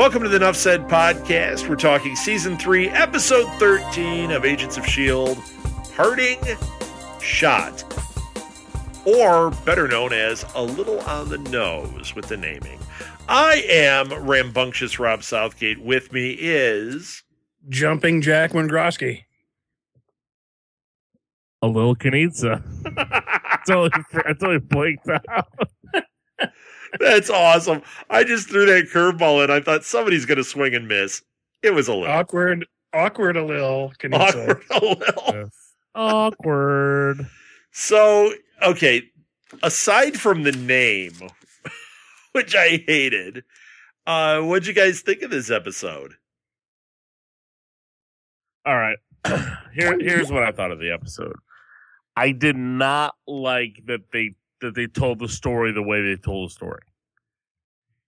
Welcome to the Nuff Said podcast. We're talking season 3, episode 13 of Agents of S.H.I.E.L.D. Parting Shot, or better known as a little on the nose with the naming. I am rambunctious Rob Southgate. With me is Jumping Jack Wengrosky. Alil Kunica. I totally blanked out. That's awesome. I just threw that curveball in. I thought somebody's going to swing and miss. It was Alil. Awkward Alil Kunica. Awkward Alil. Yes. Awkward. So, okay, aside from the name, which I hated, what'd you guys think of this episode? All right. Here's what I thought of the episode. I did not like that they told the story the way they told the story.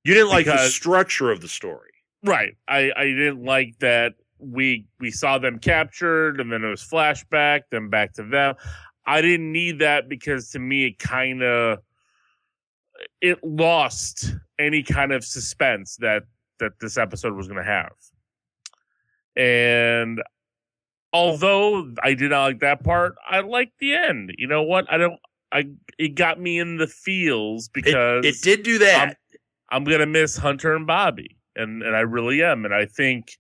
You didn't like the structure of the story. Right. I didn't like that we saw them captured and then it was flashback, then back to them. I didn't need that because to me it lost any kind of suspense that this episode was going to have. And although I did not like that part, I liked the end. You know what? It got me in the feels because it did do that. I'm gonna miss Hunter and Bobby, and I really am. And I think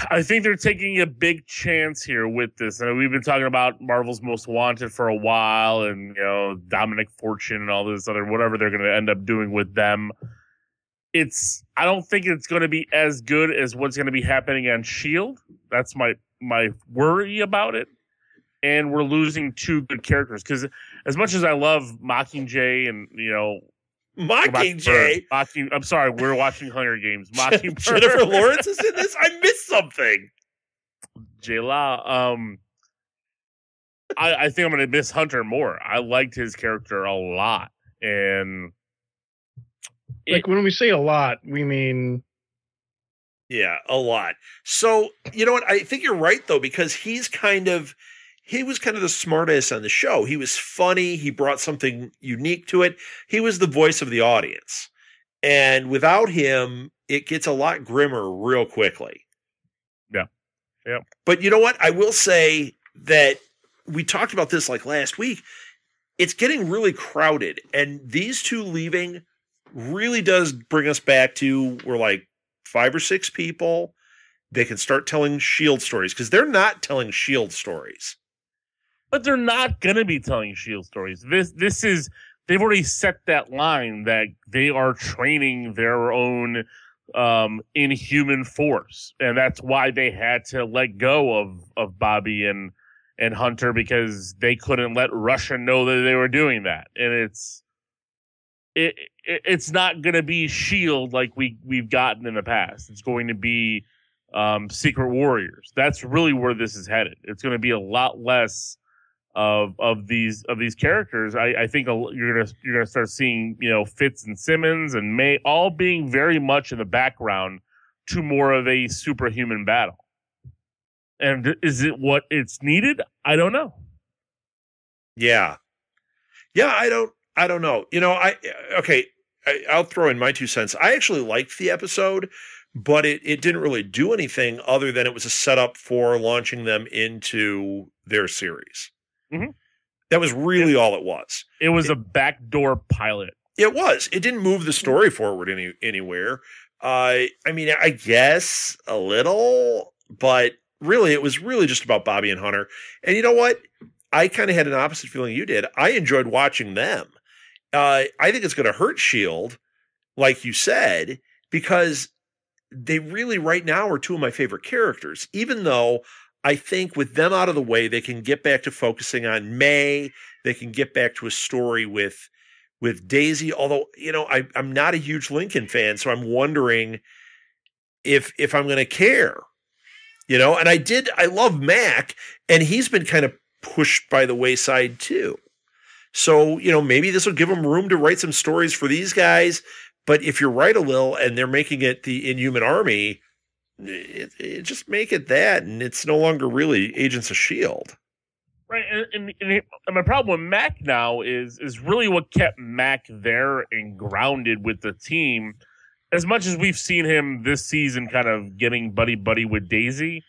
they're taking a big chance here with this. And we've been talking about Marvel's Most Wanted for a while, and Dominic Fortune and all this other whatever they're gonna end up doing with them. I don't think it's going to be as good as what's going to be happening on S.H.I.E.L.D. That's my worry about it. And we're losing two good characters because as much as I love Mockingjay and Mockingjay. I'm sorry, we're watching Hunger Games. Mockingbird. Jennifer Lawrence is in this. I missed something. J-La. I think I'm going to miss Hunter more. I liked his character a lot, and when we say a lot, we mean a lot. So you know what? I think you're right though, because he was kind of the smartass on the show. He was funny. He brought something unique to it. He was the voice of the audience. And without him, it gets a lot grimmer real quickly. Yeah. Yeah. But you know what? I will say that we talked about this like last week. It's getting really crowded. And these two leaving really does bring us back to we're like 5 or 6 people. They can start telling S.H.I.E.L.D. stories because they're not telling S.H.I.E.L.D. stories. But they're not going to be telling S.H.I.E.L.D. stories. This is, they've already set that line that they are training their own Inhuman force. And that's why they had to let go of Bobby and Hunter, because they couldn't let Russia know that they were doing that. And it's not going to be S.H.I.E.L.D. like we've gotten in the past. It's going to be Secret Warriors. That's really where this is headed. It's going to be a lot less of these characters. I think you're gonna start seeing Fitz and Simmons and May all being very much in the background to more of a superhuman battle. And is it what it's needed? I don't know. Yeah. I don't know. I'll throw in my 2 cents. I actually liked the episode, but it didn't really do anything other than it was a setup for launching them into their series. Mm-hmm. That was really all it was. It was a backdoor pilot. It was. It didn't move the story forward anywhere. I guess a little, but really, it was really just about Bobby and Hunter. And you know what? I kind of had an opposite feeling you did. I enjoyed watching them. I think it's going to hurt S.H.I.E.L.D., like you said, because they really right now are 2 of my favorite characters, even though I think with them out of the way, they can get back to focusing on May. They can get back to a story with Daisy, although, I'm not a huge Lincoln fan, so I'm wondering if I'm going to care, and I love Mac, and he's been kind of pushed by the wayside too. So, maybe this will give them room to write some stories for these guys. But if you're right, Alil, and they're making it the Inhuman Army, it just make it that, and it's no longer really Agents of S.H.I.E.L.D. Right, and my problem with Mac now is really what kept Mac there and grounded with the team as much as we've seen him this season kind of getting buddy with Daisy,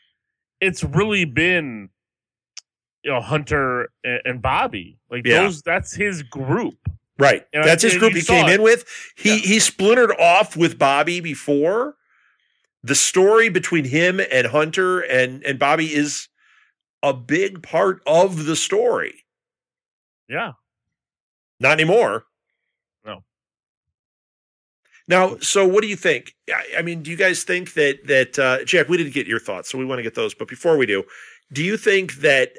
it's really been, Hunter and Bobby. Like that's his group. Right. That's his group he came in with. He splintered off with Bobby before. The story between him and Hunter and Bobby is a big part of the story. Yeah. Not anymore. No. Now, so what do you think? I mean, do you guys think that Jack, we didn't get your thoughts, so we want to get those. But before we do you think that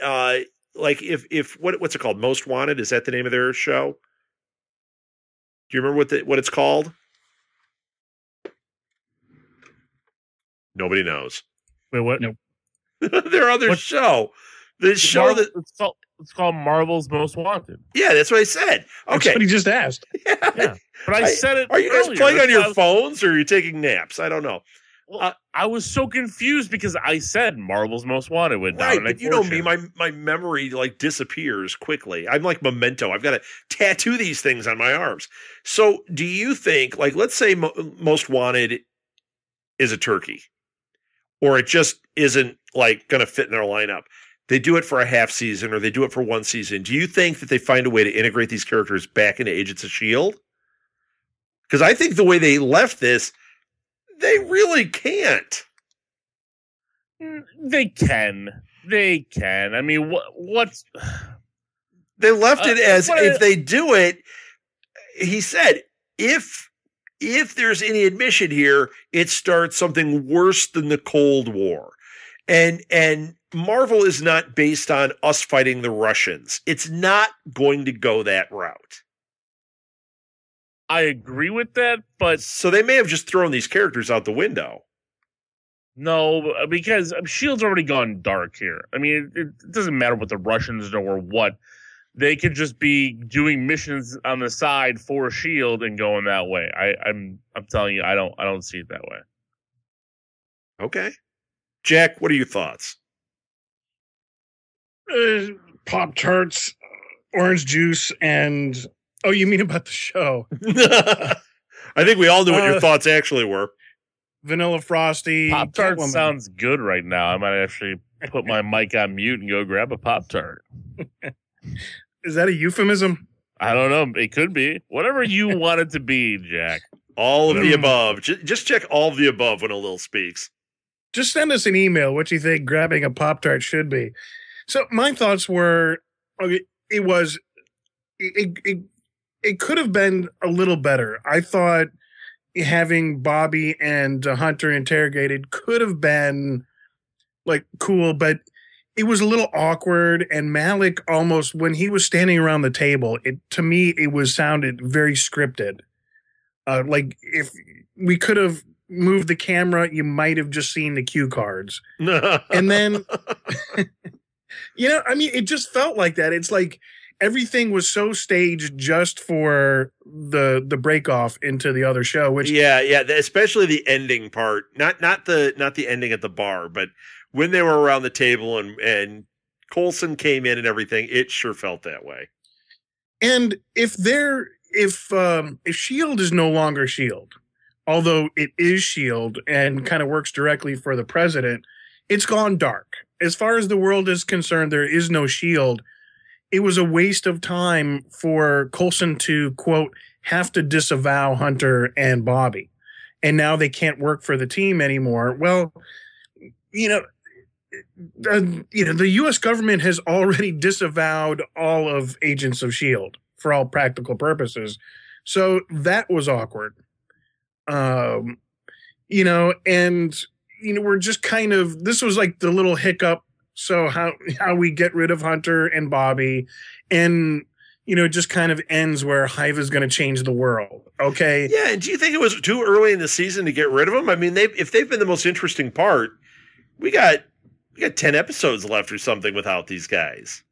like if what's it called? Most Wanted, is that the name of their show? Do you remember what it's called? Nobody knows. Wait, what? Nope. Their other show. The show it's called Marvel's Most Wanted. Yeah, that's what I said. Okay. That's what he just asked. Yeah. But I said it. Are you guys earlier. playing on your phones or are you taking naps? I don't know. Well, I was so confused because I said Marvel's Most Wanted went down. Right, but you know me, my memory like disappears quickly. I'm like Memento. I've got to tattoo these things on my arms. So do you think, like, let's say Most Wanted is a turkey, or it just isn't like going to fit in their lineup? They do it for a half season or they do it for one season. Do you think that they find a way to integrate these characters back into Agents of S.H.I.E.L.D? Because I think the way they left this, they really can't. They can. I mean, what's... They left it as if they do it, he said, if there's any admission here, it starts something worse than the Cold War. And Marvel is not based on us fighting the Russians. It's not going to go that route. I agree with that, but... So they may have just thrown these characters out the window. No, because S.H.I.E.L.D's already gone dark here. I mean, it doesn't matter what the Russians know or what. They could just be doing missions on the side for S.H.I.E.L.D. and going that way. I'm telling you, I don't see it that way. Okay. Jack, what are your thoughts? Pop-Tarts, orange juice, and... Oh, you mean about the show? I think we all knew what your thoughts actually were. Vanilla Frosty. Pop-Tart sounds good right now. I might actually put my mic on mute and go grab a Pop-Tart. Is that a euphemism? I don't know. It could be. Whatever you want it to be, Jack. All of the above. Just check all of the above when Alil speaks. Just send us an email what you think grabbing a Pop-Tart should be. So my thoughts were, it could have been a little better. I thought having Bobby and Hunter interrogated could have been like cool, but it was a little awkward. And Malik almost, when he was standing around the table, to me it sounded very scripted. Like if we could have moved the camera, you might have just seen the cue cards. And then, I mean, it just felt like that. It's like everything was so staged just for the break off into the other show. Which especially the ending part, not the ending at the bar, but when they were around the table and Coulson came in and everything, it sure felt that way. And if S.H.I.E.L.D. is no longer S.H.I.E.L.D., although it is S.H.I.E.L.D. and kind of works directly for the president, it's gone dark. As far as the world is concerned, there is no S.H.I.E.L.D. It was a waste of time for Coulson to, quote, have to disavow Hunter and Bobby. And now they can't work for the team anymore. Well, the U.S. government has already disavowed all of Agents of S.H.I.E.L.D. for all practical purposes. So that was awkward. We're just kind of, this was like the little hiccup. So how we get rid of Hunter and Bobby, and it just kind of ends where Hive is going to change the world. Okay. Yeah. And do you think it was too early in the season to get rid of them? I mean, if they've been the most interesting part, we got 10 episodes left or something without these guys.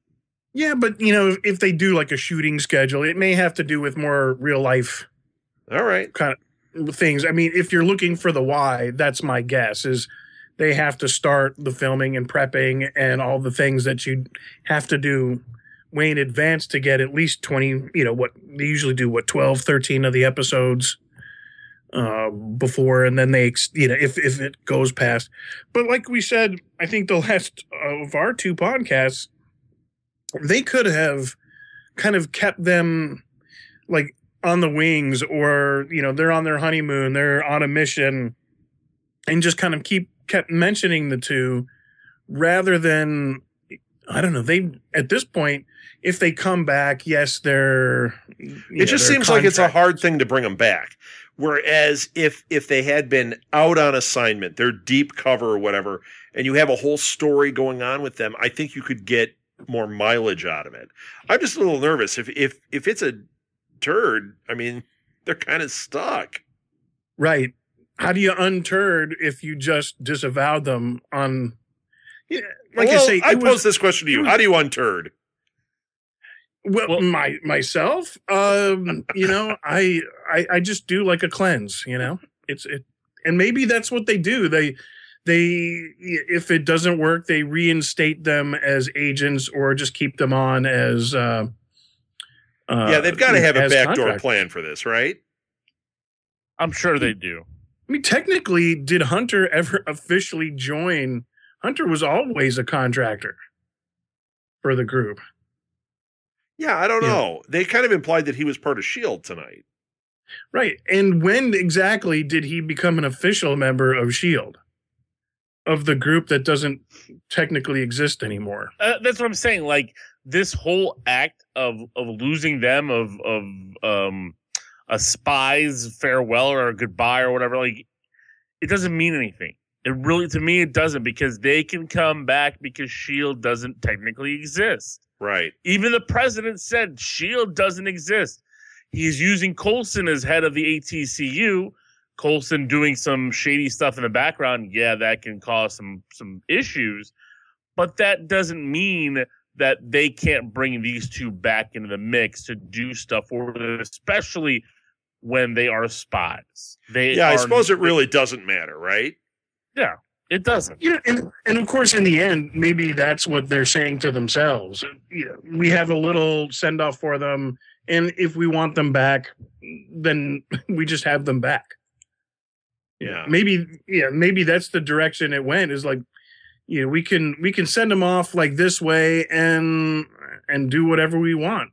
Yeah, but if they do like a shooting schedule, it may have to do with more real life. All right. Kind of things. I mean, if you're looking for the why, that's my guess is they have to start the filming and prepping and all the things that you have to do way in advance to get at least 20, what they usually do, 12, 13 of the episodes before, and then they, if it goes past. But like we said, I think the last of our two podcasts, they could have kind of kept them like on the wings, or they're on their honeymoon, they're on a mission, and just kind of kept mentioning the two, rather than, I don't know, they at this point, if they come back, yes, they're. It just seems like it's a hard thing to bring them back. Whereas if they had been out on assignment, they're deep cover or whatever, and you have a whole story going on with them, I think you could get more mileage out of it. I'm just a little nervous. If it's a turd, I mean, they're kind of stuck. Right. How do you unturd if you just disavowed them on? Yeah, like well, I say, I pose this question to you: how do you unturd? Well, myself, I just do like a cleanse, and maybe that's what they do. They, if it doesn't work, they reinstate them as agents, or just keep them on as, they've got to have a backdoor plan for this, right? I'm sure they do. I mean, technically, did Hunter ever officially join? Hunter was always a contractor for the group. Yeah, I don't know. They kind of implied that he was part of S.H.I.E.L.D. tonight. Right. And when exactly did he become an official member of S.H.I.E.L.D.? Of the group that doesn't technically exist anymore. That's what I'm saying. Like, this whole act of losing them, of a spy's farewell or a goodbye or whatever, like, it doesn't mean anything. It really, to me, it doesn't, because they can come back because S.H.I.E.L.D. doesn't technically exist. Right. Even the president said S.H.I.E.L.D. doesn't exist. He's using Coulson as head of the ATCU. Coulson doing some shady stuff in the background. Yeah, that can cause some issues. But that doesn't mean that they can't bring these two back into the mix to do stuff for them, especially when they are spies. I suppose it really doesn't matter, right? Yeah. It doesn't. And of course, in the end, maybe that's what they're saying to themselves. We have a little send off for them, and if we want them back, then we just have them back. Yeah. Maybe that's the direction it went. Is like, we can send them off like this way and do whatever we want.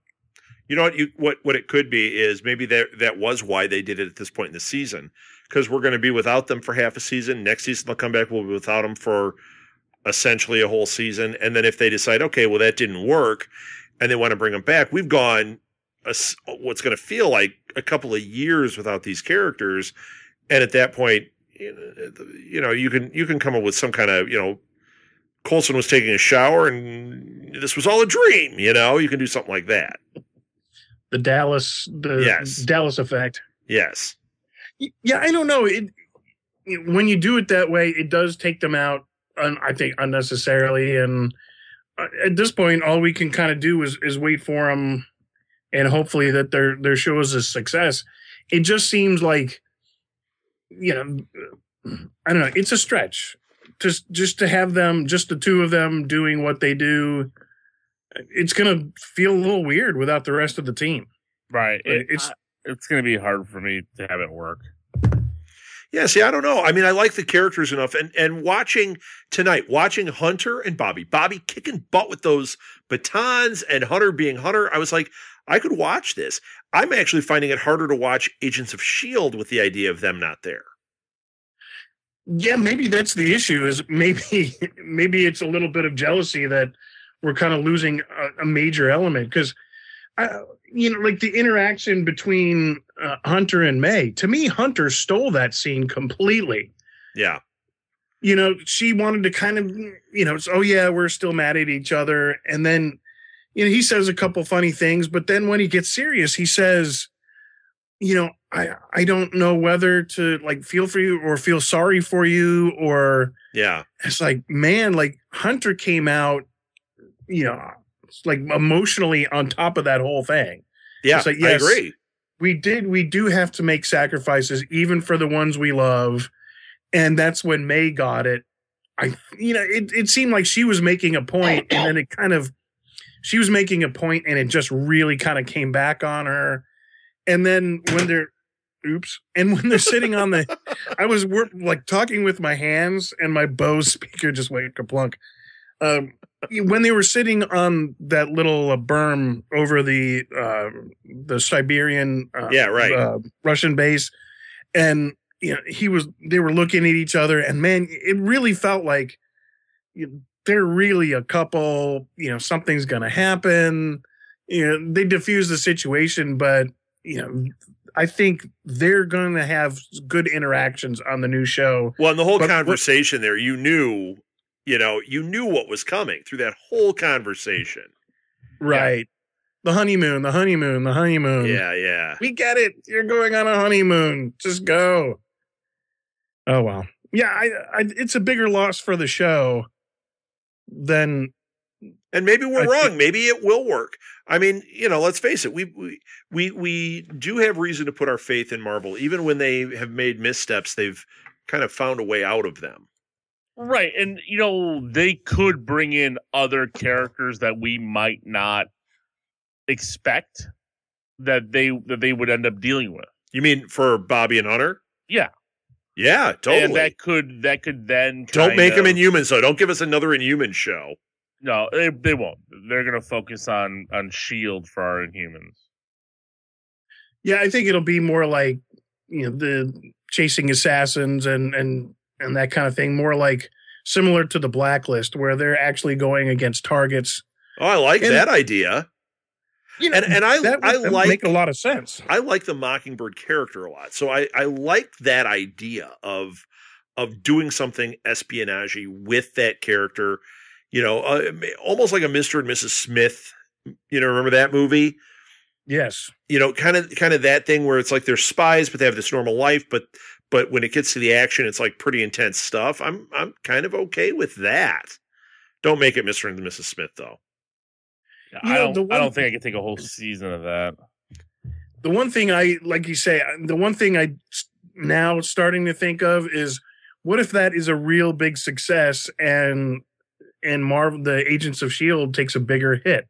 You know what it could be is maybe that was why they did it at this point in the season. Because we're going to be without them for half a season. Next season they'll come back. We'll be without them for essentially a whole season. And then if they decide, okay, well, that didn't work, and they want to bring them back, we've gone what's going to feel like a couple of years without these characters. And at that point, you can come up with some kind of, Coulson was taking a shower and this was all a dream. You can do something like that. The Dallas effect. Yes. Yeah, I don't know. When you do it that way, it does take them out, I think, unnecessarily. And at this point, all we can kind of do is wait for them, and hopefully that their show is a success. It just seems like, I don't know. It's a stretch, just to have them, just the two of them doing what they do. It's gonna feel a little weird without the rest of the team. Right. It's going to be hard for me to have it work. Yeah, see, I don't know. I mean, I like the characters enough. And watching Hunter and Bobby kicking butt with those batons and Hunter being Hunter, I was like, I could watch this. I'm actually finding it harder to watch Agents of S.H.I.E.L.D. with the idea of them not there. Yeah, maybe that's the issue, is maybe it's a little bit of jealousy that we're kind of losing a major element. Because like the interaction between Hunter and May, to me, Hunter stole that scene completely. Yeah. She wanted to kind of, oh yeah, we're still mad at each other. And then, he says a couple funny things, but then when he gets serious, he says, I don't know whether to like feel for you or feel sorry for you, or yeah. It's like, man, like Hunter came out, like emotionally on top of that whole thing. Yeah, like, yes, I agree. We do have to make sacrifices even for the ones we love. And that's when May got it. It seemed like she was making a point, and then she was making a point and it just really kind of came back on her. And then when oops. And when they're sitting on I was like talking with my hands, and my Bose speaker just went kaplunk. When they were sitting on that little berm over the Siberian, Russian base, and they were looking at each other, and man, it really felt like they're really a couple. Something's going to happen. They diffuse the situation, but I think they're going to have good interactions on the new show. Well, in the whole conversation there, you knew what was coming through that whole conversation. Right. Yeah. The honeymoon. Yeah. We get it. You're going on a honeymoon. Just go. Oh, well. Yeah, it's a bigger loss for the show than... And maybe we're wrong. Maybe it will work. I mean, let's face it. We do have reason to put our faith in Marvel. Even when they have made missteps, they've kind of found a way out of them. Right. And, they could bring in other characters that we might not expect that they would end up dealing with. You mean for Bobby and Hunter? Yeah. Yeah, totally. And that could then don't make them Inhumans, though. Don't give us another Inhuman show. No, they won't. They're going to focus on S.H.I.E.L.D. for our Inhumans. Yeah, I think it'll be more like, the chasing assassins and that kind of thing. More like similar to the Blacklist, where they're actually going against targets. Oh, I like that idea. I like make a lot of sense. I like the Mockingbird character a lot, so I like that idea of doing something espionage with that character. Almost like a Mr. and Mrs. Smith. Remember that movie? Yes. Kind of that thing where it's like they're spies, but they have this normal life. But when it gets to the action, it's like pretty intense stuff. I'm kind of okay with that. Don't make it Mr. and Mrs. Smith, though. I don't think I can take a whole season of that. The one thing I now starting to think of is, what if that is a real big success and Marvel, the Agents of S.H.I.E.L.D. takes a bigger hit?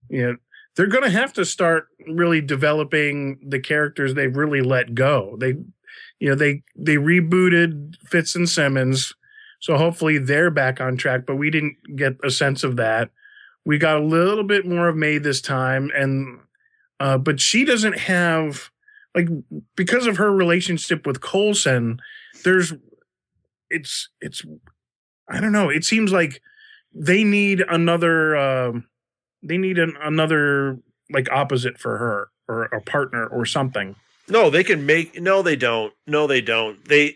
They're going to have to start really developing the characters they've really let go. They rebooted Fitz and Simmons, so hopefully they're back on track, but we didn't get a sense of that. We got a little bit more of May this time, and but she doesn't have, because of her relationship with Coulson, it's I don't know. It seems like they need another opposite for her, or a partner or something. No, they can make. No, they don't. The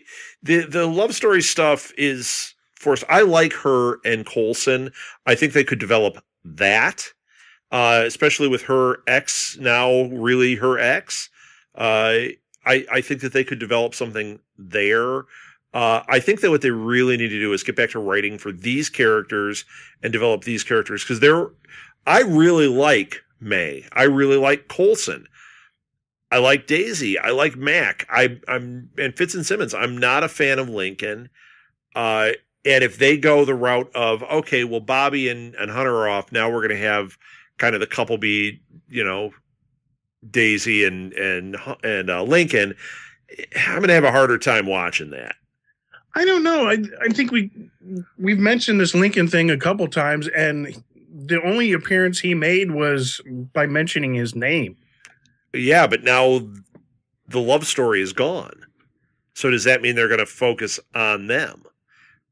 love story stuff is forced. I like her and Coulson. I think they could develop that, especially with her ex now really her ex. I think that they could develop something there. I think that what they really need to do is get back to writing for these characters and develop these characters, because I really like May. I really like Coulson. I like Daisy. I like Mac. I'm and Fitz and Simmons. I'm not a fan of Lincoln. And if they go the route of, okay, well, Bobby and Hunter are off, now we're going to have kind of the couple be, Daisy and Lincoln, I'm going to have a harder time watching that. I don't know. I think we've mentioned this Lincoln thing a couple times, and the only appearance he made was by mentioning his name. Yeah, but now the love story is gone. So does that mean they're going to focus on them?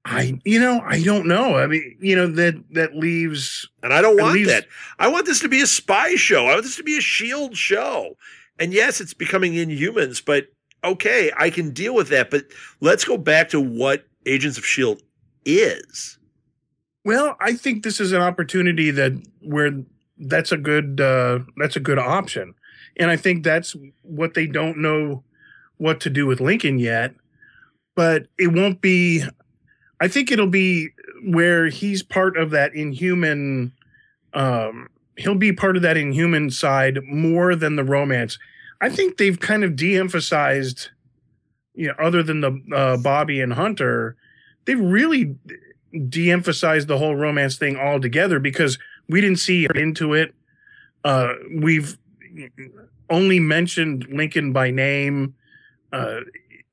I don't know. I mean, that leaves... And I don't want that. I want this to be a spy show. I want this to be a S.H.I.E.L.D. show. And yes, it's becoming Inhumans, but okay, I can deal with that. But let's go back to what Agents of S.H.I.E.L.D. is. Well, I think this is an opportunity where that's a good option. And I think that's what they don't know what to do with Lincoln yet. But it won't be... I think it'll be where he's part of that Inhuman. He'll be part of that Inhuman side more than the romance. I think they've kind of de-emphasized, other than the Bobby and Hunter, they've really de-emphasized the whole romance thing altogether, because we didn't see her into it. only mentioned Lincoln by name.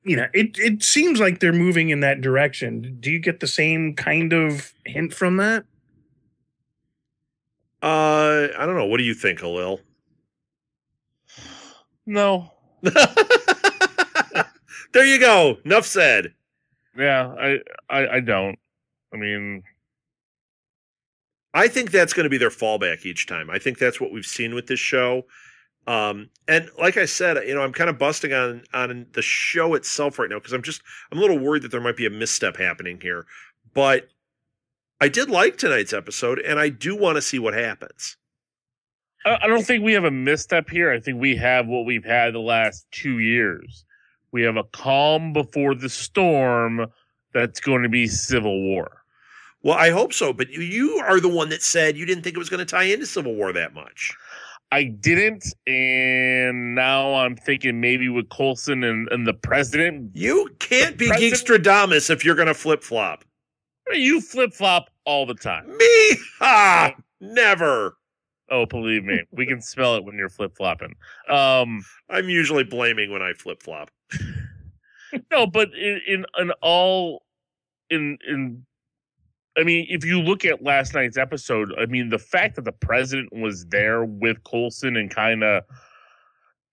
It seems like they're moving in that direction. Do you get the same kind of hint from that? I don't know. What do you think, Alil? No. There you go. Enough said. Yeah, I don't. I mean, I think that's going to be their fallback each time. I think that's what we've seen with this show. And like I said, I'm kind of busting on the show itself right now because I'm a little worried that there might be a misstep happening here. But I did like tonight's episode, and I do want to see what happens. I don't think we have a misstep here. I think we have what we've had the last 2 years. We have a calm before the storm that's going to be civil war. Well, I hope so. But you are the one that said you didn't think it was going to tie into Civil War that much. I didn't, and now I'm thinking maybe with Coulson and the president. You can't be Geekstradamus if you're going to flip-flop. You flip-flop all the time. Me? Ha! Never. Oh, believe me. We can smell it when you're flip-flopping. I'm usually blaming when I flip-flop. No, but I mean, if you look at last night's episode, I mean, the fact that the president was there with Coulson and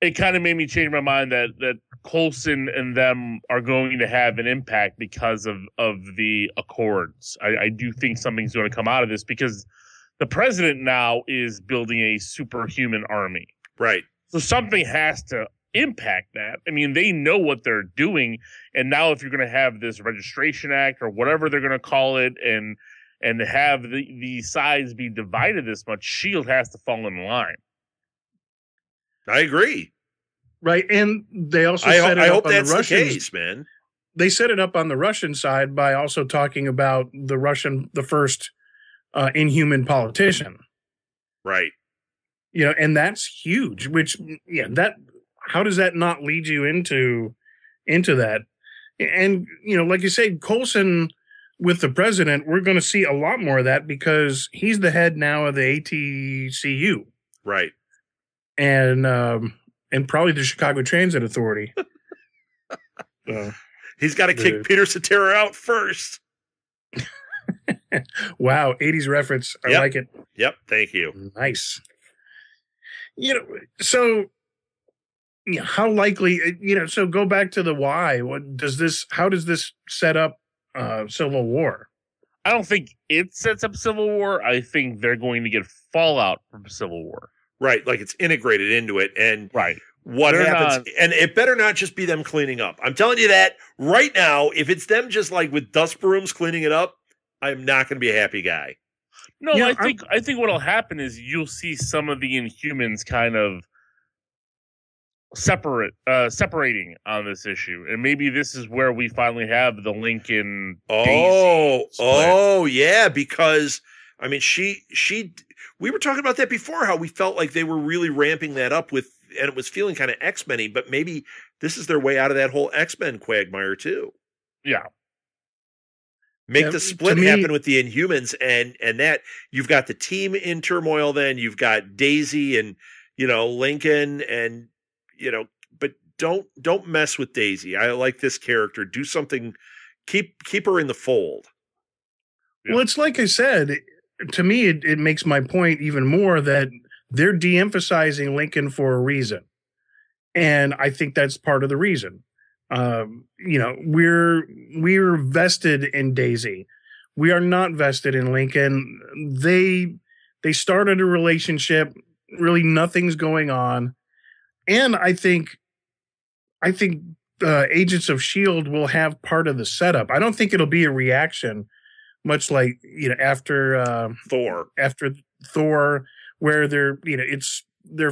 it kind of made me change my mind that Coulson and them are going to have an impact because of the Accords. I do think something's going to come out of this because the president now is building a superhuman army. Right. So something has to impact that. I mean, they know what they're doing. And now if you're going to have this registration act or whatever they're going to call it and have the sides be divided this much, S.H.I.E.L.D. has to fall in line. I agree. Right. And they also set it I up hope on that's the Russians. The case, man. They set it up on the Russian side by also talking about the first inhuman politician. Right. And that's huge, which, how does that not lead you into that? And, like you say, Coulson with the president, we're going to see a lot more of that because he's the head now of the ATCU. Right. And probably the Chicago Transit Authority. He's got to kick Peter Cetera out first. Wow, 80s reference. I like it. Yep, thank you. Nice. So how likely, so go back to the why. How does this set up Civil War? I don't think it sets up Civil War. I think they're going to get fallout from Civil War. Right, like it's integrated into it. And right. What happens? And it better not just be them cleaning up. I'm telling you that right now, if it's them just like with dust brooms cleaning it up, I'm not going to be a happy guy. No, I think what'll happen is you'll see some of the Inhumans kind of separating on this issue, and maybe this is where we finally have the Lincoln. Oh, yeah, because I mean, we were talking about that before. How we felt like they were really ramping that up and it was feeling kind of X-Men-y, but maybe this is their way out of that whole X-Men quagmire too. Yeah. Make the split happen with the Inhumans and that you've got the team in turmoil. Then you've got Daisy and, Lincoln and, but don't mess with Daisy. I like this character. Do something. Keep her in the fold. Yeah. Well, it's like I said, to me, it makes my point even more that they're de-emphasizing Lincoln for a reason. And I think that's part of the reason. We're vested in Daisy. We are not vested in Lincoln. They started a relationship. Really, nothing's going on. And I think Agents of S.H.I.E.L.D. will have part of the setup. I don't think it'll be a reaction, much like after Thor, where they're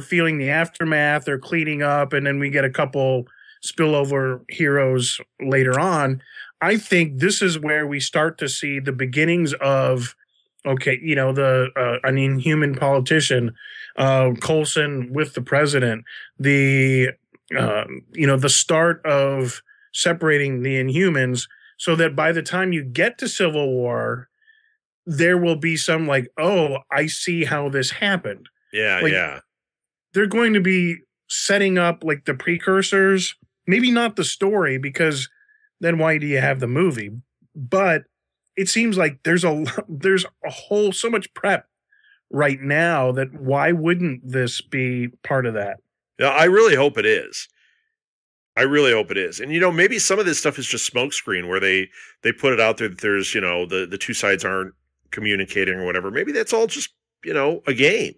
feeling the aftermath, they're cleaning up, and then we get a couple spillover heroes later on. I think this is where we start to see the beginnings of an inhuman politician, Coulson with the president, the start of separating the Inhumans, so that by the time you get to Civil War, there will be some like, oh, I see how this happened. Yeah, yeah. they're going to be setting up like the precursors, maybe not the story, because then why do you have the movie? But it seems like there's a whole so much prep right now that why wouldn't this be part of that? Yeah, I really hope it is. I really hope it is. And, maybe some of this stuff is just smokescreen where they put it out there that there's, the two sides aren't communicating or whatever. Maybe that's all just, a game.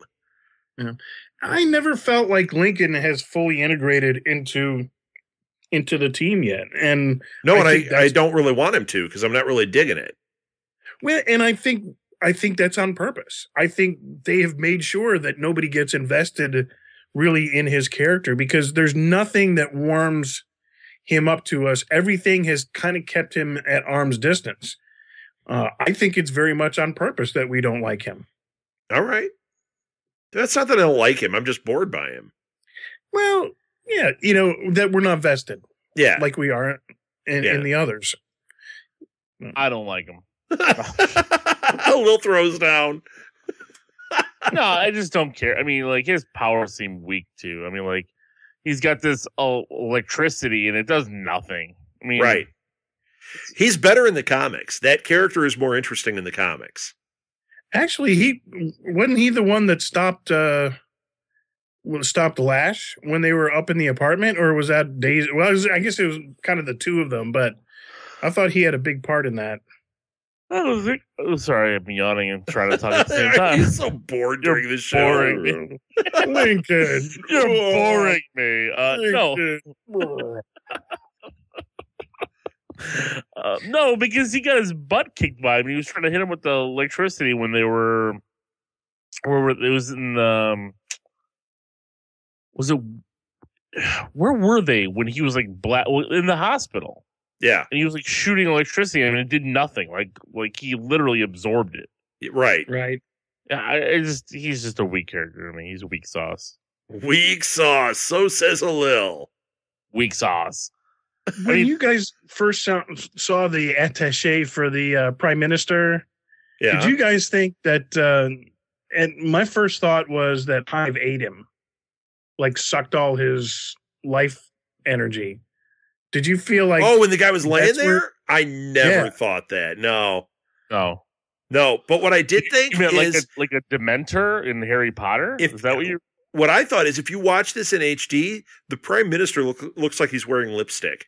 Yeah. I never felt like Lincoln has fully integrated into the team yet. And no, I don't really want him to, because I'm not really digging it. Well, and I think that's on purpose. I think they have made sure that nobody gets invested really in his character, because there's nothing that warms him up to us. Everything has kind of kept him at arm's distance. I think it's very much on purpose that we don't like him. All right. That's not that I don't like him. I'm just bored by him. Well, yeah, that we're not vested. Yeah. Like we are in the others. I don't like him. Lil throws down. No, I just don't care. I mean, like, his powers seem weak too. I mean, like, he's got this electricity and it does nothing. I mean, right. He's better in the comics. That character is more interesting in the comics. Actually, he wasn't he the one that stopped Lash when they were up in the apartment, or was that Daisy? Well, I guess it was kind of the two of them, but I thought he had a big part in that. Sorry, I'm yawning and trying to talk at the same time. He's so bored during the show. Boring me. Lincoln, you're boring me. No. No, because he got his butt kicked by him. He was trying to hit him with the electricity when they were. It was in the. Was it? Where were they when he was like in the hospital? Yeah, and he was like shooting electricity, and it did nothing. Like he literally absorbed it. Right. Yeah, he's just a weak character. I mean, he's a weak sauce. Weak sauce. So says Alil. Weak sauce. When you guys first saw the attaché for the prime minister, did you guys think that? And my first thought was that Hive ate him, like sucked all his life energy. Did you feel like? Oh, when the guy was laying there, I never thought that. No. But what I did think is like a Dementor in Harry Potter. Is that what you? What I thought is, if you watch this in HD, the prime minister looks like he's wearing lipstick.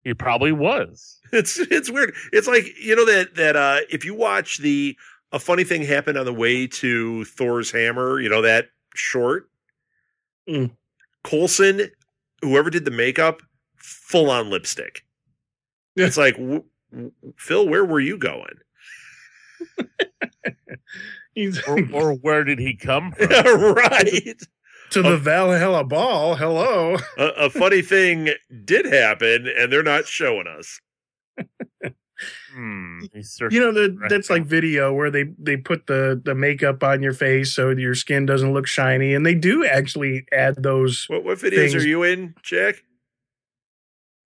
He probably was. It's weird. It's like, that if you watch A Funny Thing Happened on the Way to Thor's Hammer, that short. Coulson, whoever did the makeup, full on lipstick. It's like, Phil, where were you going? or where did he come from? Right. To the Valhalla Ball. Hello. A funny thing did happen, and they're not showing us. That's like video where they put the makeup on your face so your skin doesn't look shiny, and they do actually add those. What videos things. Are you in, Jack?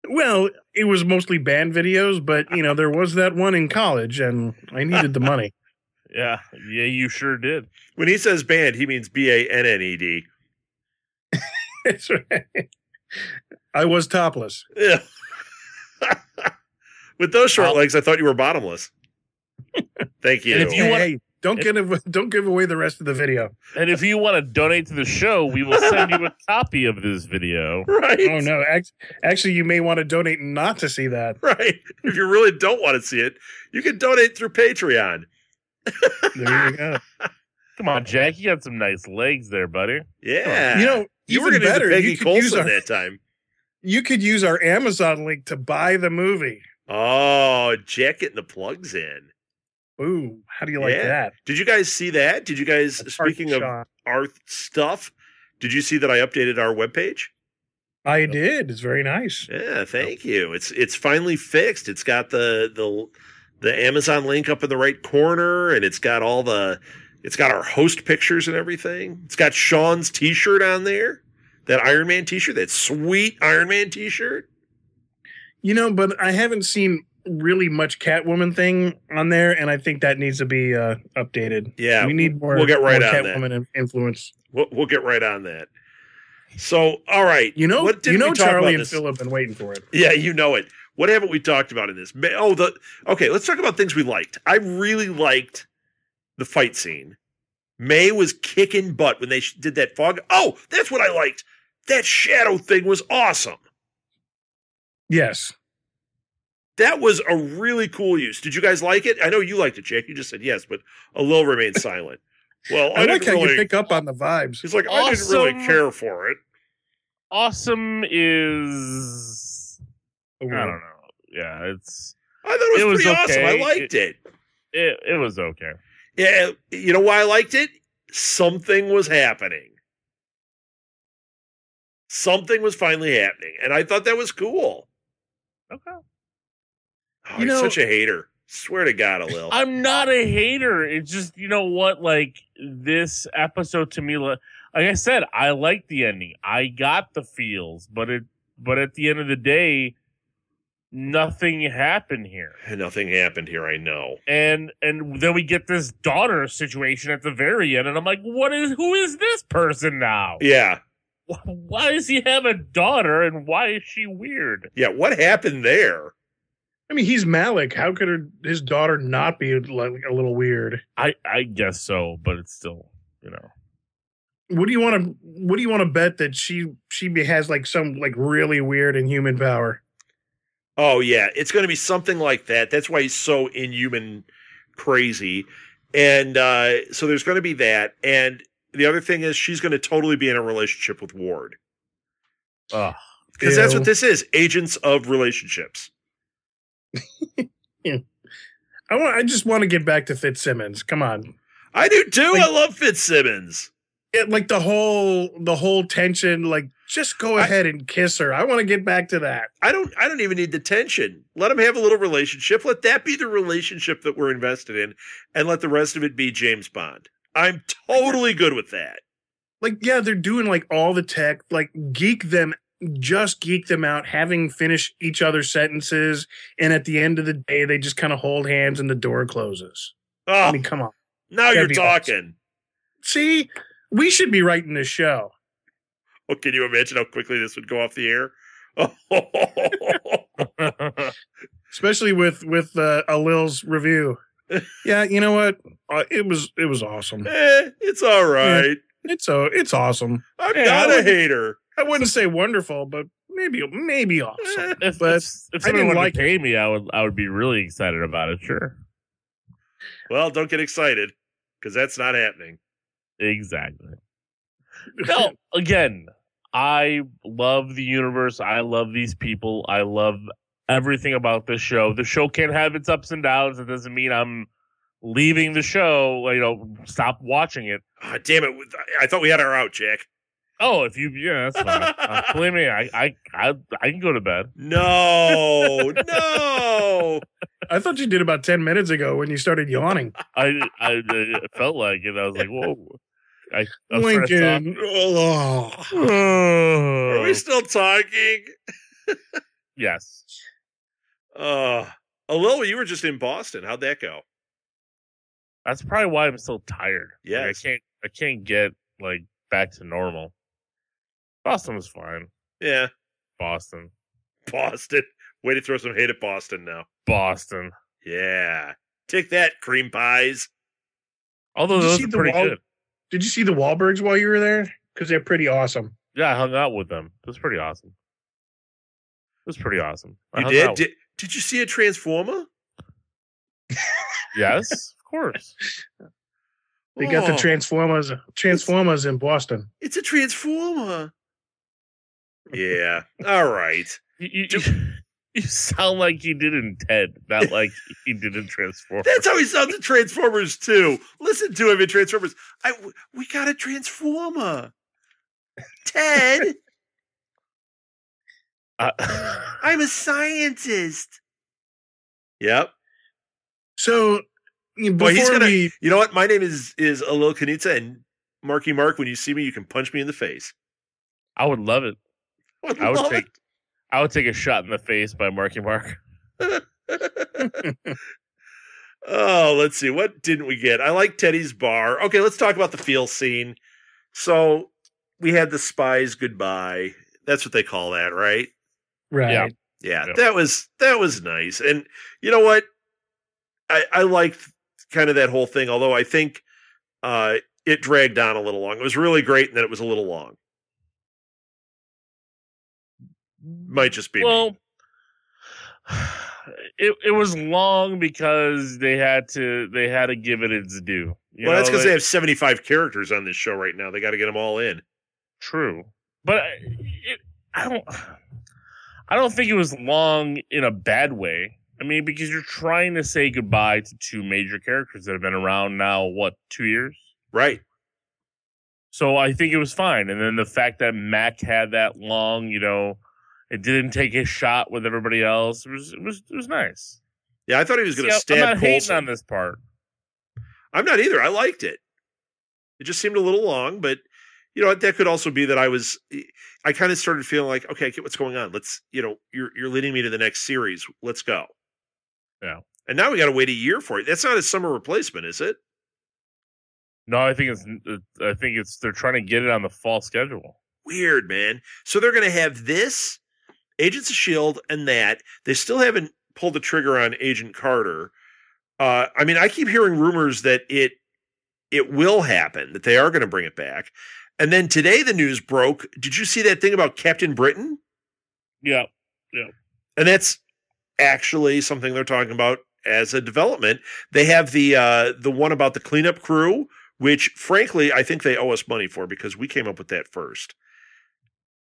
Well, it was mostly band videos, but there was that one in college, and I needed the money. Yeah, you sure did. When he says band, he means BANNED. That's right. I was topless. Yeah. With those short legs, I thought you were bottomless. Thank you. And if you don't give away the rest of the video. And if you want to donate to the show, we will send you a copy of this video. Right. Oh no, actually, you may want to donate not to see that. Right. If you really don't want to see it, you can donate through Patreon. There you go. Come on, Jack. You got some nice legs there, buddy. Yeah. You were going to do Peggy Coulson that time. You could use our Amazon link to buy the movie. Oh, Jack getting the plugs in. Ooh, how do you like that? Did you guys see that? Did you guys, speaking of art stuff, did you see that I updated our webpage? I did. It's very nice. Yeah, thank you. It's finally fixed. It's got the Amazon link up in the right corner, and it's got our host pictures and everything. It's got Sean's t-shirt on there. That Iron Man t-shirt, that sweet Iron Man t-shirt. But I haven't seen really much Catwoman thing on there, and I think that needs to be updated. Yeah, we need more. We'll get right on Catwoman influence. We'll get right on that. So, all right. What did we talk Charlie about and this? Phil have been waiting for it. Yeah, you know it. What haven't we talked about in this? Okay, let's talk about things we liked. I really liked the fight scene. May was kicking butt when they did that fog. Oh, that's what I liked. That shadow thing was awesome. Yes. That was a really cool use. Did you guys like it? I know you liked it, Jake. You just said yes, but Alil remained silent. Well, I like how you pick up on the vibes. He's like, I didn't really care for it. Awesome is... I don't know. Yeah, I thought it was pretty awesome. I liked it. It was okay. Yeah, you know why I liked it? Something was happening. Something was finally happening, and I thought that was cool. Okay. Oh, you're such a hater. Swear to God, Alil. I'm not a hater. It's just, you know what? Like, this episode to me, like I said, I liked the ending. I got the feels, but at the end of the day, nothing happened here. Nothing happened here, I know. And then we get this daughter situation at the very end, and I'm like, who is this person now? Yeah. Why does he have a daughter, and why is she weird? Yeah, what happened there? I mean, he's Malik. How could his daughter not be like a little weird? I guess so, but it's still, you know. What do you want to bet that she has like some like really weird Inhuman power? Oh yeah, it's going to be something like that. That's why he's so Inhuman crazy. And so there's going to be that. And the other thing is she's going to totally be in a relationship with Ward. Because that's what this is. Agents of relationships. Yeah. I just want to get back to Fitzsimmons. Come on. I do too. I love Fitzsimmons. Like the whole tension, like just go ahead and kiss her. I want to get back to that. I don't even need the tension. Let them have a little relationship. Let that be the relationship that we're invested in, and let the rest of it be James Bond. I'm totally good with that. Like, yeah, they're doing like all the tech, like geek them out, having finished each other's sentences, and at the end of the day, they just kind of hold hands and the door closes. Oh, I mean, come on. Now you're talking. Awesome. See, we should be writing this show. Well, can you imagine how quickly this would go off the air? Especially with Alil's review. Yeah, you know what? It was awesome. It's all right. Yeah, it's awesome. I'm not a hater. I wouldn't say wonderful, but maybe awesome. If I someone wanted like to pay me, I would be really excited about it. Sure. Well, don't get excited because that's not happening. Exactly. No, again, I love the universe. I love these people. I love everything about this show. The show can have its ups and downs. It doesn't mean I'm leaving the show. You know, stop watching it. Oh, damn it! I thought we had our out, Jack. Oh, that's fine. Believe me, I can go to bed. No. I thought you did about 10 minutes ago when you started yawning. I felt like it. I was like, whoa. I Lincoln. Are we still talking? Yes. Alil, you were just in Boston. How'd that go? That's probably why I'm so tired. Yes. Like, I can't get like back to normal. Boston was fine. Yeah. Boston. Way to throw some hate at Boston now. Boston. Yeah. Take that, cream pies. Although those are pretty good. Did you see the Wahlbergs while you were there? Because they're pretty awesome. Yeah, I hung out with them. It was pretty awesome. You did? Did you see a Transformer? Yes, of course. They got the Transformers in Boston. It's a Transformer. Yeah. All right. You sound like you did in Ted, not like he did in Transformers. That's how he sounds in Transformers too. Listen to him in Transformers. We got a Transformer. Ted. I'm a scientist. Yep. So you know what? My name is Alil Kunica, and Marky Mark, when you see me, you can punch me in the face. I would love it. I would take a shot in the face by Marky Mark. Oh, let's see. What didn't we get? I like Teddy's bar. Okay, let's talk about the feel scene. So we had the spies goodbye. That's what they call that, right? Right. Yeah, Yeah. that was nice. And you know what? I liked kind of that whole thing, although I think it dragged on a little long. It was really great, and then it was a little long. Might just be me. It was long because they had to give it its due. Well, that's because they have 75 characters on this show right now. They got to get them all in. True, but I don't think it was long in a bad way. I mean, because you're trying to say goodbye to two major characters that have been around now, 2 years? Right. So I think it was fine. And then the fact that Mac had that long, it didn't take his shot with everybody else. It was nice. Yeah, I thought he was going to stab I'm not hating Coulson. on this part. I'm not either. I liked it. It just seemed a little long, but you know what? That could also be that I kind of started feeling like, okay, I get what's going on. Let's, you're leading me to the next series. Let's go. Yeah. And now we got to wait a year for it. That's not a summer replacement, is it? No, I think it's they're trying to get it on the fall schedule. Weird, man. So they're going to have this, Agents of S.H.I.E.L.D. and that. They still haven't pulled the trigger on Agent Carter. I mean, I keep hearing rumors that it will happen, that they are going to bring it back. And then today the news broke. Did you see that thing about Captain Britain? Yeah. And that's actually something they're talking about as a development. They have the one about the cleanup crew, which frankly I think they owe us money for because we came up with that first.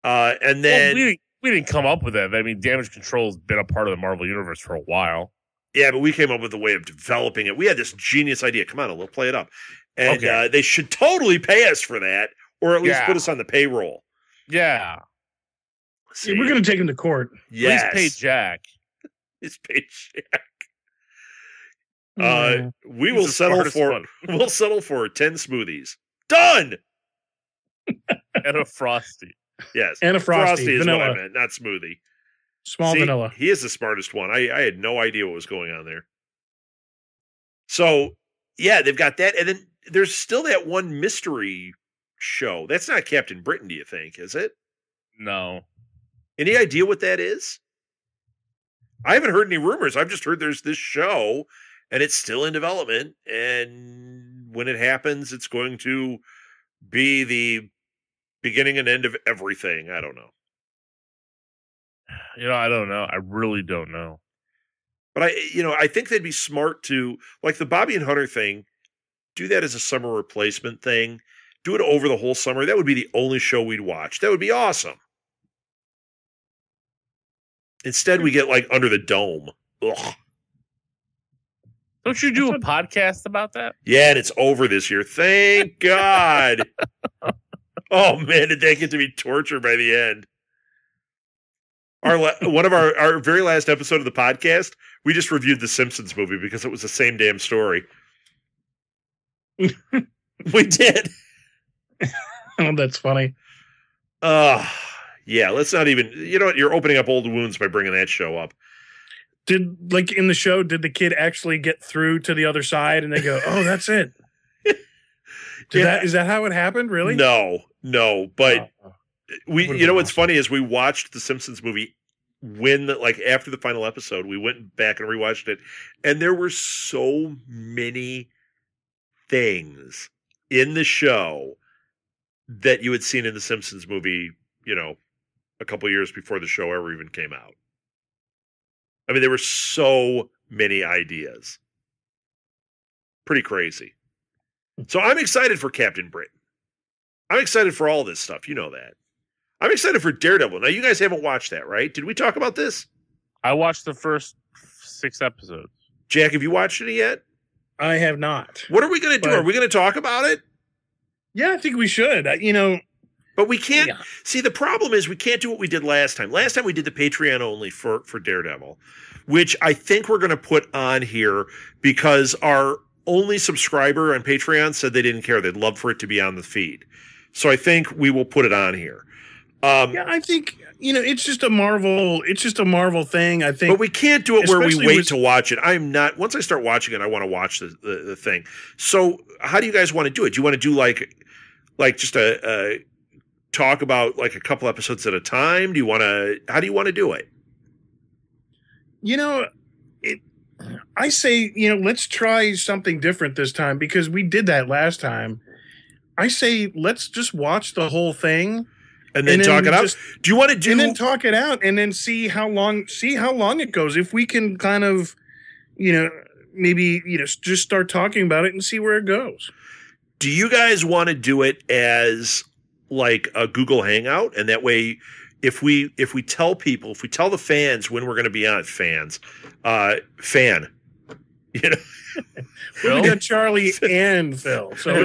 And then we didn't come up with that. I mean, Damage Control has been a part of the Marvel Universe for a while. Yeah, but we came up with a way of developing it. We had this genius idea. Come on, we'll play it up. And they should totally pay us for that, or at least put us on the payroll. Yeah. See, we're going to take him to court. Yes. Please pay Jack. Please pay Jack. We will settle for we'll settle for 10 smoothies. Done. And a Frosty. Yes. And a Frosty. Is vanilla. what I meant, not smoothie. Small vanilla. He is the smartest one. I had no idea what was going on there. So, yeah, they've got that. And then there's still that one mystery show. That's not Captain Britain, do you think, is it? No. Any idea what that is? I haven't heard any rumors. I've just heard there's this show, and it's still in development. And when it happens, it's going to be the beginning and end of everything. I don't know. I don't know. I really don't know. But I think they'd be smart to, like the Bobby and Hunter thing, do that as a summer replacement thing. Do it over the whole summer. That would be the only show we'd watch. That would be awesome. Instead, we get like Under the Dome. Ugh. Don't you do a podcast about that? Yeah, and it's over this year. Thank God. Oh, man, did that get to be torture by the end. One of our very last episode of the podcast, we just reviewed the Simpsons movie because it was the same damn story. We did. Oh, that's funny. Yeah, let's not even, you know what, you're opening up old wounds by bringing that show up. Did, like in the show, did the kid actually get through to the other side and they go, oh, that's it? Is that how it happened, really? No, but what's funny is we watched the Simpsons movie after the final episode, we went back and rewatched it, and there were so many things in the show that you had seen in the Simpsons movie, a couple of years before the show ever even came out. I mean, there were so many ideas. Pretty crazy. So I'm excited for Captain Britain. I'm excited for all this stuff. You know that. I'm excited for Daredevil. Now, you guys haven't watched that, right? Did we talk about this? I watched the first 6 episodes. Jack, have you watched it yet? I have not. What are we going to do? Are we going to talk about it? Yeah, I think we should. But we can't. Yeah. See, the problem is we can't do what we did last time. Last time we did the Patreon only for Daredevil, which I think we're going to put on here because our only subscriber on Patreon said they didn't care. They'd love for it to be on the feed. So I think we will put it on here. Yeah, I think, it's just a Marvel thing. I think. But we can't do it where we wait to watch it. Once I start watching it, I want to watch the thing. So how do you guys want to do it? Do you want to do like Like just a talk about like a couple episodes at a time? How do you want to do it? I say, let's try something different this time because we did that last time. I say, let's just watch the whole thing and then talk it out. Do you want to do? And then talk it out and then see how long it goes. If we can kind of, maybe, just start talking about it and see where it goes. Do you guys want to do it as like a Google Hangout? And that way, if we tell the fans when we're going to be on, We got Charlie and Phil. So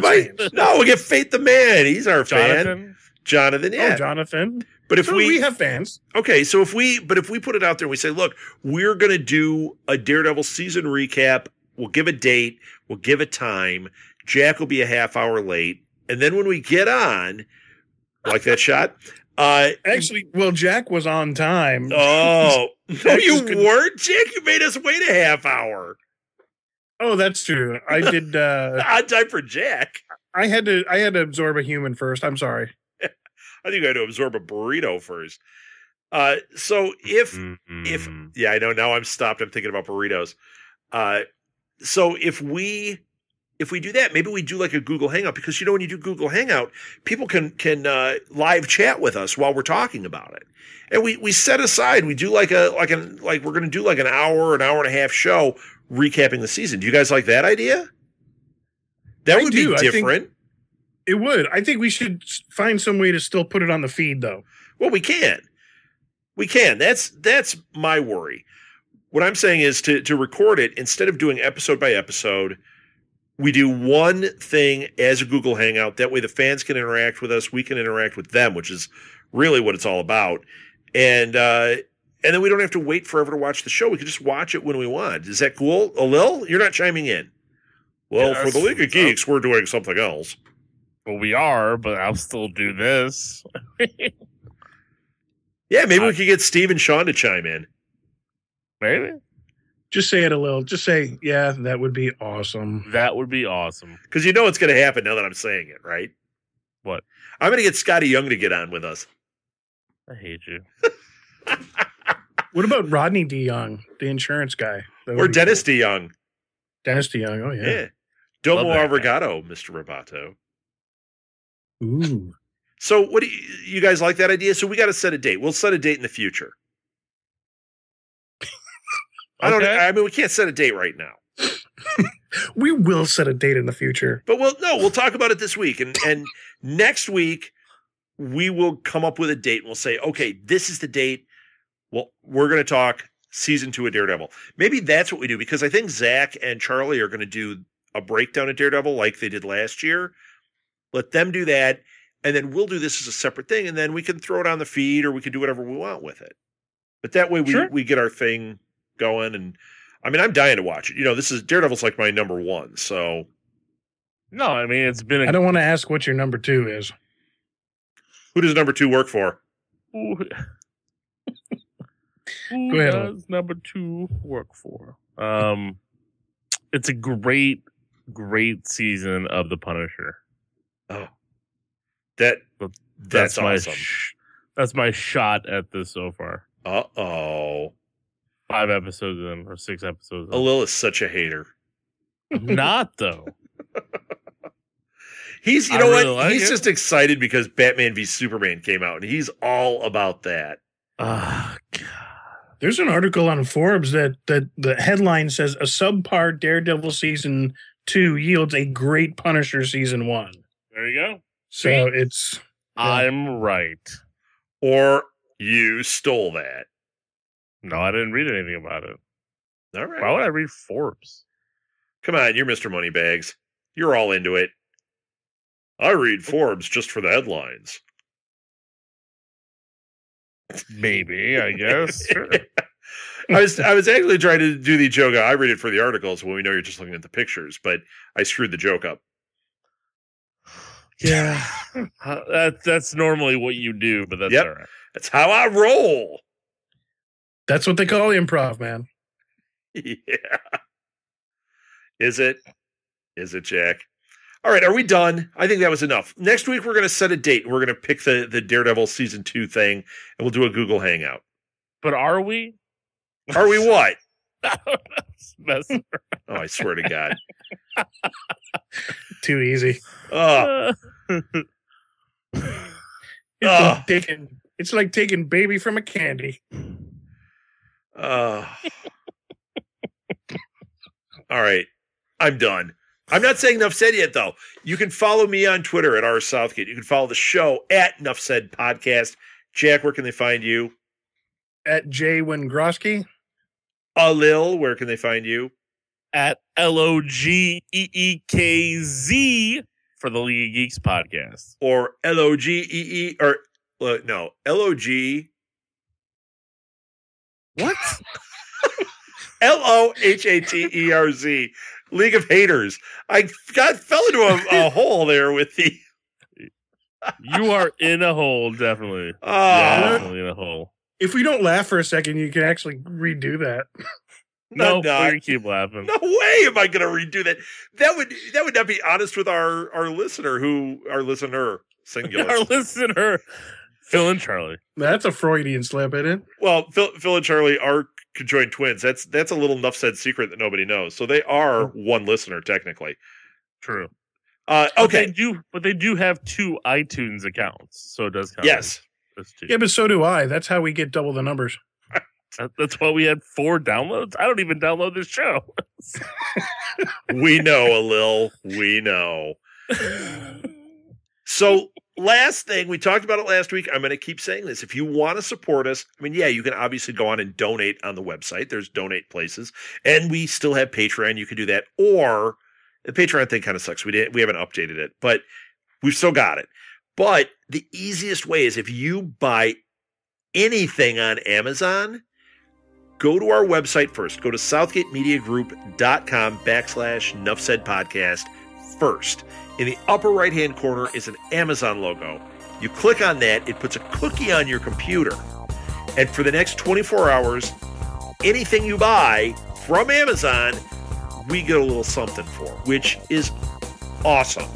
no, we get Fate the Man. He's our fan. Jonathan, yeah. Oh, Jonathan. But if we have fans. Okay, so if we put it out there and we say, look, we're going to do a Daredevil season recap. We'll give a date. We'll give a time. Jack will be a half hour late. And then when we get on, like that shot. Actually, Jack was on time. Oh, no, you weren't, Jack. You made us wait a half hour. Oh, that's true. I did. Odd time for Jack. I had to absorb a human first. I'm sorry. I think I had to absorb a burrito first. So if yeah, I know now I'm stopped. I'm thinking about burritos. So if we do that, maybe we do like a Google Hangout because when you do Google Hangout, people can live chat with us while we're talking about it, and we set aside. We do like we're going to do like an hour and a half show recapping the season. Do you guys like that idea? That would be different. It would. I think we should find some way to still put it on the feed, though. Well, we can. That's my worry. What I'm saying is to record it instead of doing episode by episode. We do one thing as a Google Hangout. That way the fans can interact with us. We can interact with them, which is really what it's all about. And then we don't have to wait forever to watch the show. We can just watch it when we want. Is that cool? Alil, you're not chiming in. Well, yes, for the League of Geeks, we're doing something else. Well, we are, but I'll still do this. Yeah, maybe we could get Steve and Sean to chime in. Maybe. Just say it a little. Just say, yeah, that would be awesome. That would be awesome. Because it's going to happen now that I'm saying it, right? What? I'm going to get Scotty Young to get on with us. I hate you. What about Rodney DeYoung, the insurance guy? Or Dennis DeYoung. Dennis DeYoung, oh, yeah. Yeah. Domo Arrogato, Mr. Roboto. Ooh. So what do you guys like that idea? So we got to set a date. We'll set a date in the future. Okay. We can't set a date right now. We will set a date in the future. But we'll talk about it this week. And next week, we will come up with a date and we'll say, okay, this is the date. Well, we're going to talk season 2 of Daredevil. Maybe that's what we do because I think Zach and Charlie are going to do a breakdown of Daredevil like they did last year. Let them do that. And then we'll do this as a separate thing. And then we can throw it on the feed or we can do whatever we want with it. But that way we get our thing going. And I mean, I'm dying to watch it. This is Daredevil's like my number 1. So. No, I mean, it's been I don't want to ask what your number 2 is. Who does number 2 work for? Who Go ahead. Does number 2 work for? It's a great season of The Punisher. Oh, that's awesome. That's my shot at this so far. 5 episodes in or 6 episodes in. Alil is such a hater. Not though. He's he's just excited because Batman v Superman came out and he's all about that. Oh, God. There's an article on Forbes that the headline says a subpar Daredevil season 2 yields a great Punisher season 1. There you go. So it's I'm right. Or you stole that. No, I didn't read anything about it. All right. Why would I read Forbes? Come on, you're Mr. Moneybags. You're all into it. I read Forbes just for the headlines. Maybe, I guess. Sure. I was actually trying to do the joke. I read it for the articles when we know you're just looking at the pictures, but I screwed the joke up. Yeah, that's normally what you do, but that's all right. That's how I roll. That's what they call improv, man. Yeah. Is it? Jack? All right, are we done? I think that was enough. Next week, we're going to set a date. We're going to pick the Daredevil Season 2 thing, and we'll do a Google Hangout. But are we? Are we what? Oh, I swear to God. Too easy. It's like taking baby from a candy. All right. I'm done. I'm not saying Nuff Said yet, though. You can follow me on Twitter at @Southgate. You can follow the show at Nuff Said Podcast. Jack, where can they find you? At J. Wengrosky. Alil, where can they find you? At LOGEEKZ for the League of Geeks podcast. Or LOGEE, or no, LOG. What? LOHATERZ. League of Haters. I fell into a hole there with the. You are in a hole, definitely. Definitely in a hole. If we don't laugh for a second, you can actually redo that. No, we're gonna keep laughing. No way am I gonna redo that. That would not be honest with our listener, singular. Our listener, Phil and Charlie. That's a Freudian slip, isn't it? Well, Phil and Charlie are conjoined twins. That's a little Nuff Said secret that nobody knows. So they are one listener technically. True. Okay. But they do have 2 iTunes accounts, so it does count. Yes. Yeah, but so do I. That's how we get double the numbers. That's why we had 4 downloads. I don't even download this show. We know, Alil. We know. So, last thing, we talked about it last week. I'm going to keep saying this. If you want to support us, I mean, yeah, you can obviously go on and donate on the website. There's donate places. And we still have Patreon. You can do that. Or the Patreon thing kind of sucks. We haven't updated it, but we've still got it. But the easiest way is if you buy anything on Amazon, go to our website first. Go to southgatemediagroup.com/NuffSaidPodcast first. In the upper right-hand corner is an Amazon logo. You click on that, it puts a cookie on your computer. And for the next 24 hours, anything you buy from Amazon, we get a little something for, which is awesome.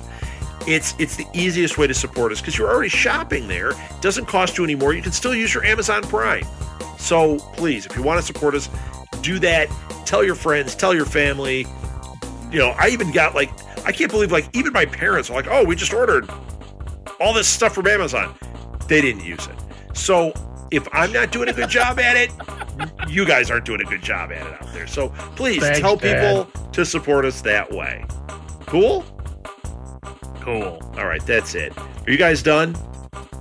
It's the easiest way to support us because you're already shopping there. It doesn't cost you anymore. You can still use your Amazon Prime. So please, if you want to support us, do that. Tell your friends, tell your family. You know, I even got I can't believe even my parents are like, oh, we just ordered all this stuff from Amazon. They didn't use it. So if I'm not doing a good job at it, you guys aren't doing a good job at it out there. So please tell people to support us that way. Cool? Cool. All right, that's it. Are you guys done?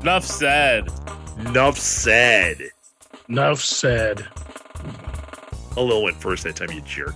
Nuff said. Nuff said. Nuff said. Alil went first that time, you jerk.